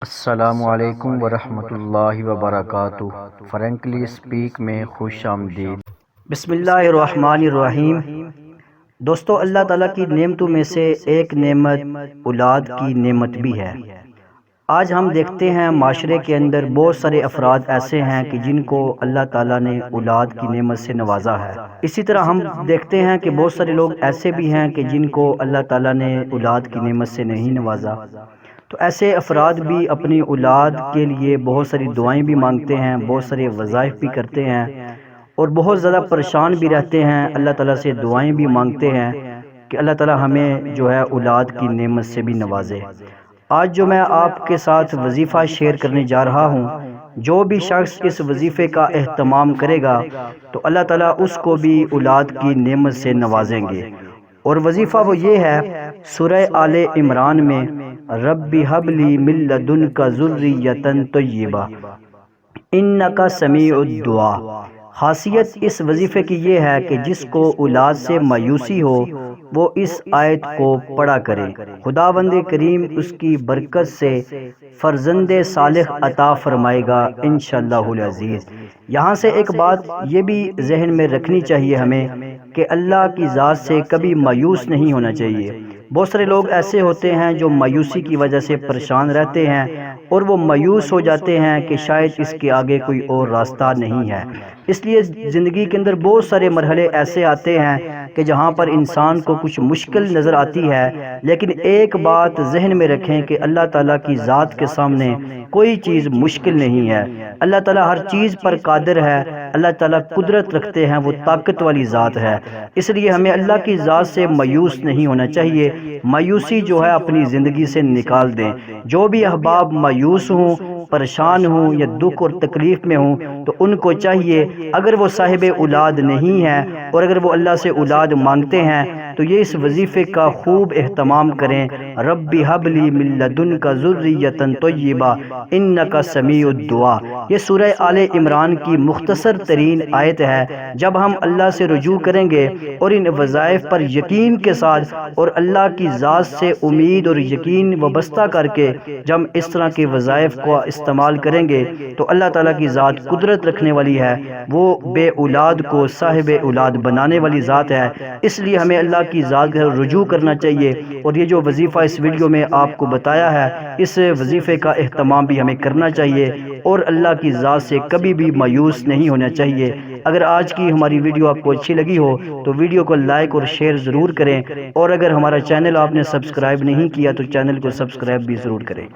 السلام علیکم ورحمۃ اللہ وبرکاتہ۔ فرینکلی اسپیک میں خوش آمدید۔ بسم اللہ الرحمن الرحیم۔ دوستو، اللہ تعالیٰ کی نعمتوں میں سے ایک نعمت اولاد کی نعمت بھی ہے۔ آج ہم دیکھتے ہیں معاشرے کے اندر بہت سارے افراد ایسے ہیں کہ جن کو اللہ تعالیٰ نے اولاد کی نعمت سے نوازا ہے۔ اسی طرح ہم دیکھتے ہیں کہ بہت سارے لوگ ایسے بھی ہیں کہ جن کو اللہ تعالیٰ نے اولاد کی نعمت سے نہیں نوازا۔ تو ایسے افراد بھی اپنی اولاد کے لیے بہت ساری دعائیں بھی مانگتے ہیں، بہت سارے وظائف بھی کرتے ہیں اور بہت زیادہ پریشان بھی رہتے ہیں، اللہ تعالیٰ سے دعائیں بھی مانگتے ہیں کہ اللہ تعالیٰ ہمیں جو ہے اولاد کی نعمت سے بھی نوازے۔ آج جو میں آپ کے ساتھ وظیفہ شیئر کرنے جا رہا ہوں، جو بھی شخص اس وظیفے کا اہتمام کرے گا تو اللہ تعالیٰ اس کو بھی اولاد کی نعمت سے نوازیں گے۔ اور وظیفہ وہ یہ ہے، سورہ آل عمران میں رب ھب لی من لدنک ذریۃ طیبہ انک سمیع الدعاء۔ خاصیت اس وظیفے کی یہ ہے کہ جس کو اولاد سے مایوسی ہو وہ اس آیت کو پڑھا کرے، خداوند کریم اس کی برکت سے فرزند صالح عطا فرمائے گا انشاءاللہ العزیز۔ یہاں سے ایک بات یہ بھی ذہن میں رکھنی چاہیے ہمیں کہ اللہ کی ذات سے کبھی مایوس نہیں ہونا چاہیے۔ بہت سارے لوگ ایسے ہوتے ہیں جو مایوسی کی وجہ سے پریشان رہتے ہیں اور وہ مایوس ہو جاتے ہیں کہ شاید اس کے آگے کوئی اور راستہ نہیں ہے۔ اس لیے زندگی کے اندر بہت سارے مرحلے ایسے آتے ہیں کہ جہاں پر انسان کو کچھ مشکل نظر آتی ہے، لیکن ایک بات ذہن میں رکھیں کہ اللہ تعالیٰ کی ذات کے سامنے کوئی چیز مشکل نہیں ہے۔ اللہ تعالیٰ ہر چیز پر قادر ہے، اللہ تعالیٰ قدرت رکھتے ہیں، وہ طاقت والی ذات ہے۔ اس لیے ہمیں اللہ کی ذات سے مایوس نہیں ہونا چاہیے۔ مایوسی جو ہے اپنی زندگی سے نکال دیں۔ جو بھی احباب مایوس ہوں، پریشان ہوں یا دکھ اور تکلیف میں ہوں تو ان کو چاہیے، اگر وہ صاحب اولاد نہیں ہے اور اگر وہ اللہ سے اولاد مانگتے ہیں تو یہ اس وظیفے کا خوب اہتمام کریں، رب ھب لی من لدنک ذریۃ طیبہ انک سمیع الدعاء۔ یہ سورہ آل عمران کی مختصر ترین آیت ہے۔ جب ہم اللہ سے رجوع کریں گے اور ان وظائف پر یقین کے ساتھ اور اللہ کی ذات سے امید اور یقین وابستہ کر کے جب ہم اس طرح کے وظائف کو استعمال کریں گے تو اللہ تعالیٰ کی ذات قدرت رکھنے والی ہے، وہ بے اولاد کو صاحب اولاد بنانے والی ذات ہے۔ اس لیے ہمیں اللہ کی ذات کا رجوع کرنا چاہیے، اور یہ جو وظیفہ اس ویڈیو میں آپ کو بتایا ہے، اس وظیفے کا اہتمام بھی ہمیں کرنا چاہیے اور اللہ کی ذات سے کبھی بھی مایوس نہیں ہونا چاہیے۔ اگر آج کی ہماری ویڈیو آپ کو اچھی لگی ہو تو ویڈیو کو لائک اور شیئر ضرور کریں، اور اگر ہمارا چینل آپ نے سبسکرائب نہیں کیا تو چینل کو سبسکرائب بھی ضرور کریں۔